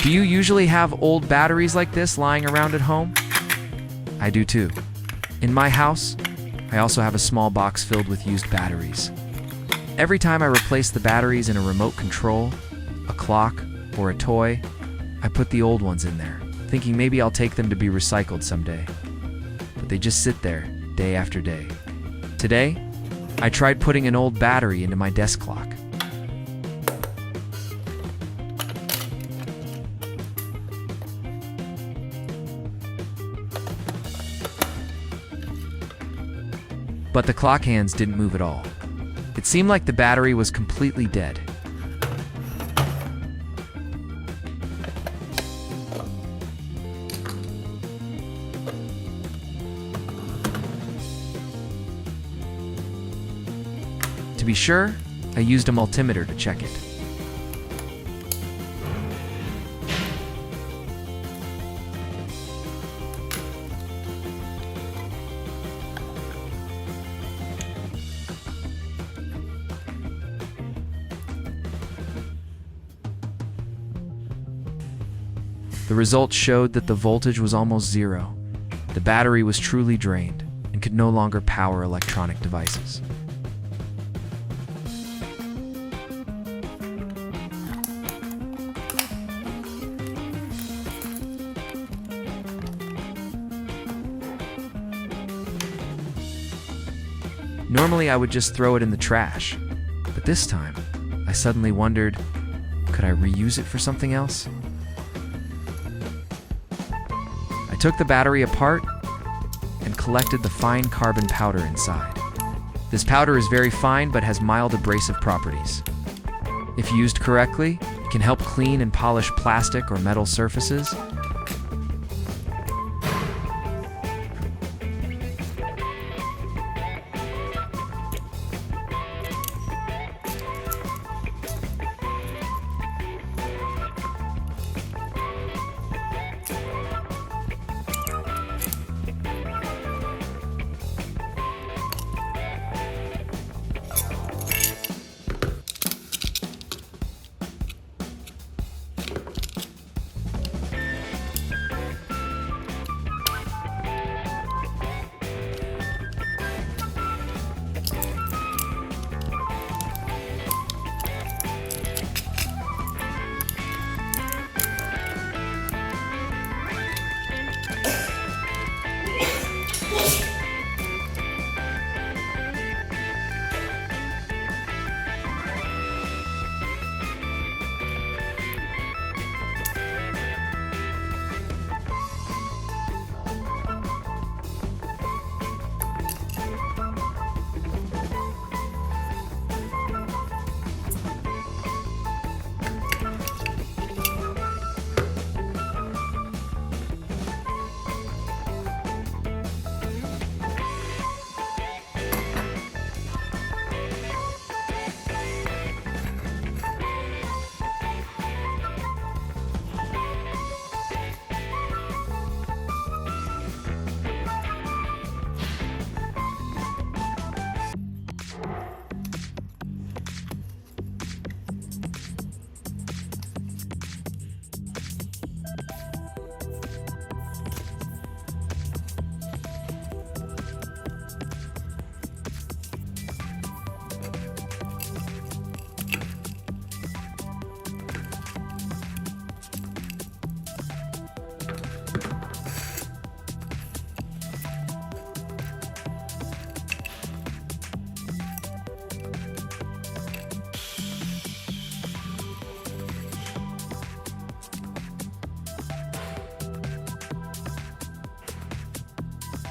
Do you usually have old batteries like this lying around at home? I do too. In my house, I also have a small box filled with used batteries. Every time I replace the batteries in a remote control, a clock, or a toy, I put the old ones in there, thinking maybe I'll take them to be recycled someday. But they just sit there, day after day. Today, I tried putting an old battery into my desk clock. But the clock hands didn't move at all. It seemed like the battery was completely dead. To be sure, I used a multimeter to check it. The results showed that the voltage was almost zero. The battery was truly drained and could no longer power electronic devices. Normally, I would just throw it in the trash, but this time, I suddenly wondered, could I reuse it for something else? I took the battery apart and collected the fine carbon powder inside. This powder is very fine but has mild abrasive properties. If used correctly, it can help clean and polish plastic or metal surfaces.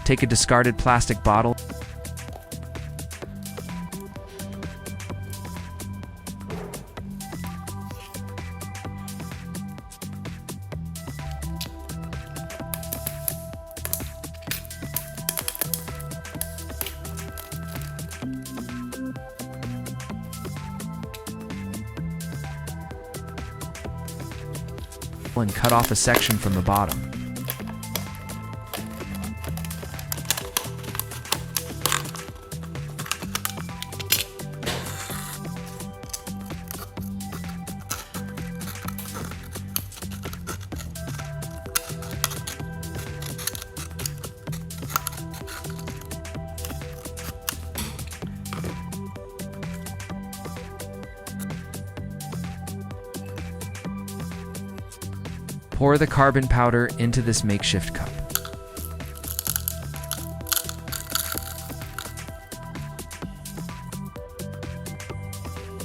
Take a discarded plastic bottle and cut off a section from the bottom. Pour the carbon powder into this makeshift cup.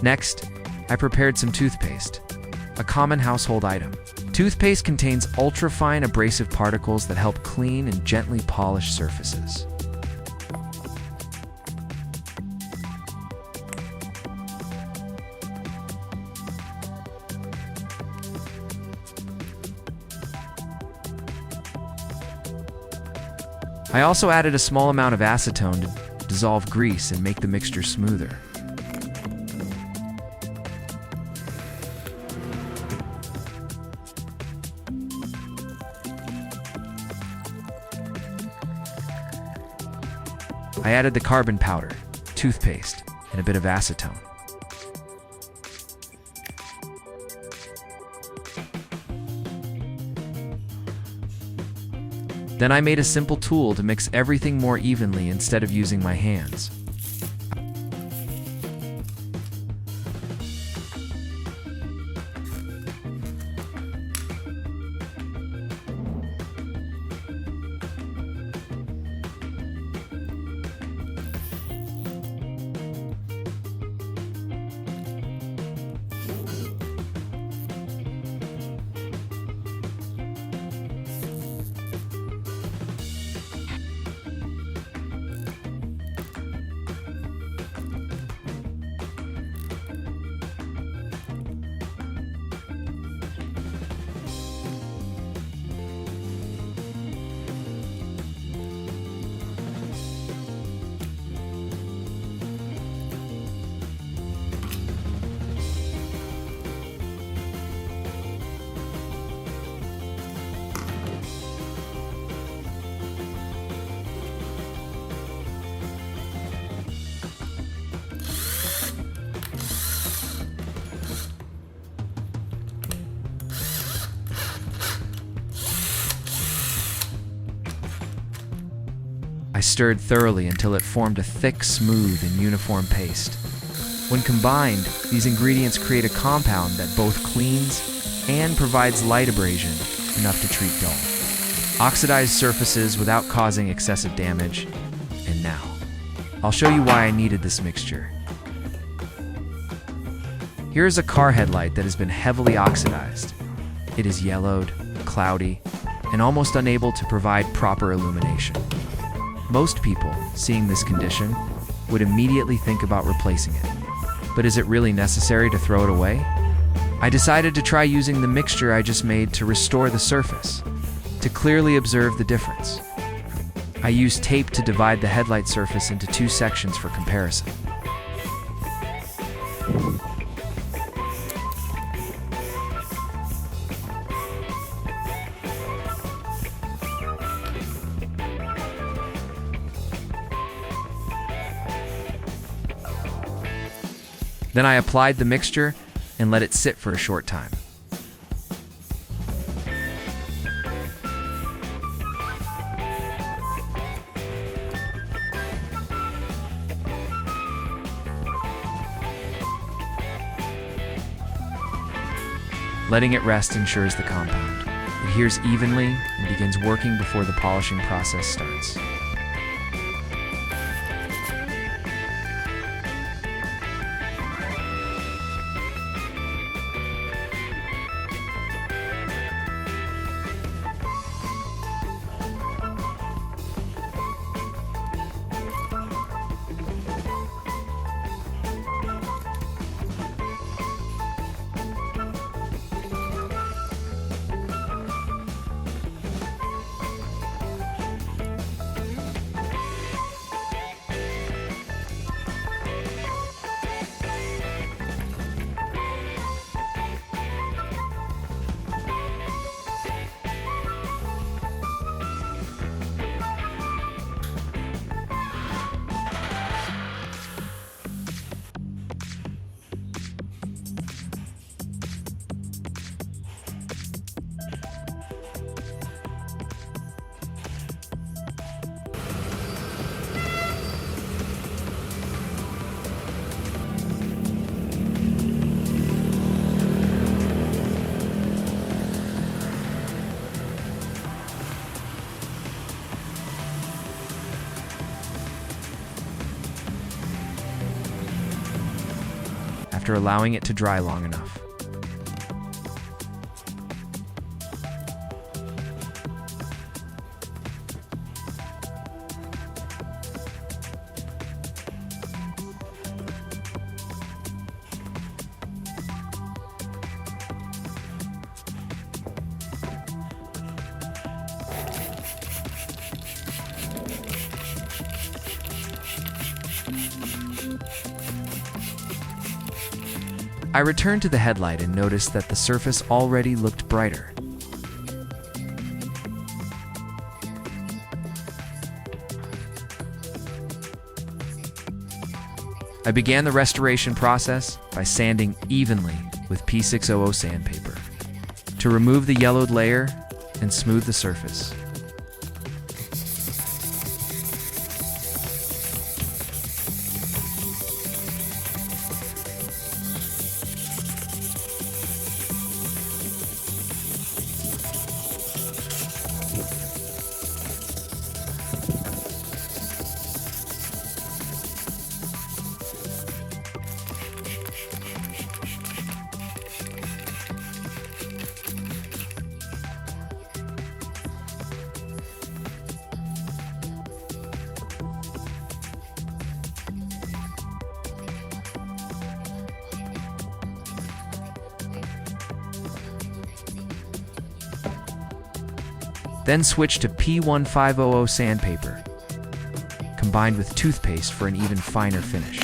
Next, I prepared some toothpaste, a common household item. Toothpaste contains ultrafine abrasive particles that help clean and gently polish surfaces. I also added a small amount of acetone to dissolve grease and make the mixture smoother. I added the carbon powder, toothpaste, and a bit of acetone. Then I made a simple tool to mix everything more evenly instead of using my hands. I stirred thoroughly until it formed a thick, smooth, and uniform paste. When combined, these ingredients create a compound that both cleans and provides light abrasion enough to treat dull, oxidized surfaces without causing excessive damage. And now, I'll show you why I needed this mixture. Here is a car headlight that has been heavily oxidized. It is yellowed, cloudy, and almost unable to provide proper illumination. Most people, seeing this condition, would immediately think about replacing it. But is it really necessary to throw it away? I decided to try using the mixture I just made to restore the surface, to clearly observe the difference. I used tape to divide the headlight surface into two sections for comparison. Then I applied the mixture and let it sit for a short time. Letting it rest ensures the compound adheres evenly and begins working before the polishing process starts. after allowing it to dry long enough. I returned to the headlight and noticed that the surface already looked brighter. I began the restoration process by sanding evenly with P600 sandpaper to remove the yellowed layer and smooth the surface. Then switch to P1500 sandpaper, combined with toothpaste for an even finer finish.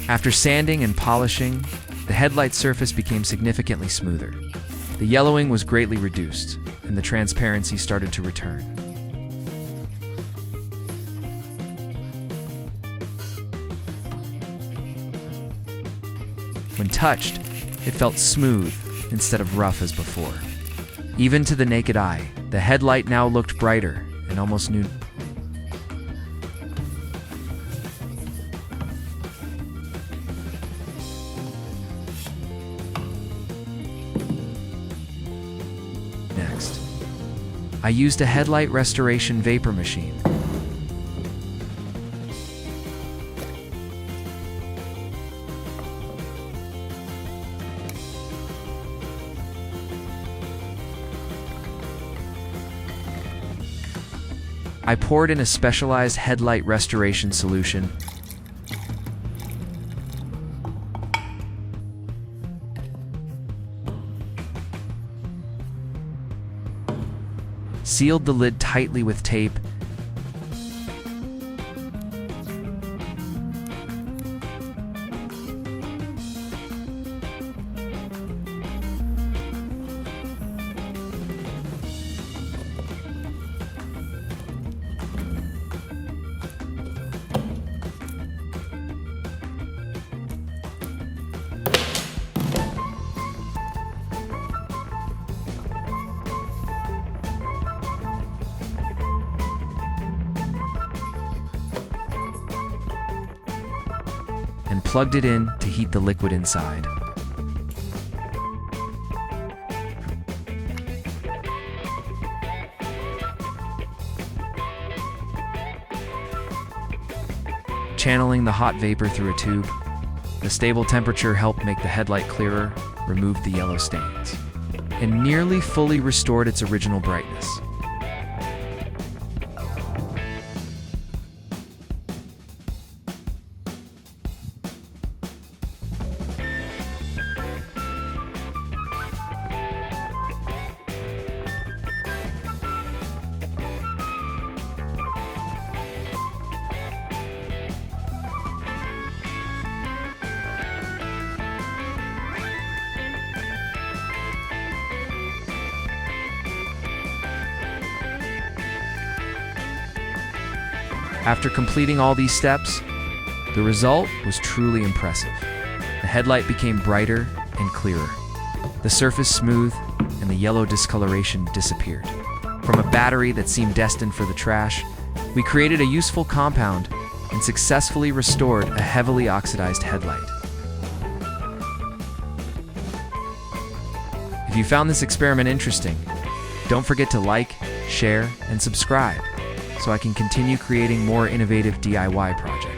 After sanding and polishing, the headlight surface became significantly smoother. The yellowing was greatly reduced, and the transparency started to return. When touched, it felt smooth instead of rough as before. Even to the naked eye, the headlight now looked brighter and almost new. Next, I used a headlight restoration vapor machine. I poured in a specialized headlight restoration solution, sealed the lid tightly with tape, and plugged it in to heat the liquid inside. Channeling the hot vapor through a tube, the stable temperature helped make the headlight clearer, removed the yellow stains, and nearly fully restored its original brightness. After completing all these steps, the result was truly impressive. The headlight became brighter and clearer. The surface smooth, and the yellow discoloration disappeared. From a battery that seemed destined for the trash, we created a useful compound and successfully restored a heavily oxidized headlight. If you found this experiment interesting, don't forget to like, share, and subscribe so I can continue creating more innovative DIY projects.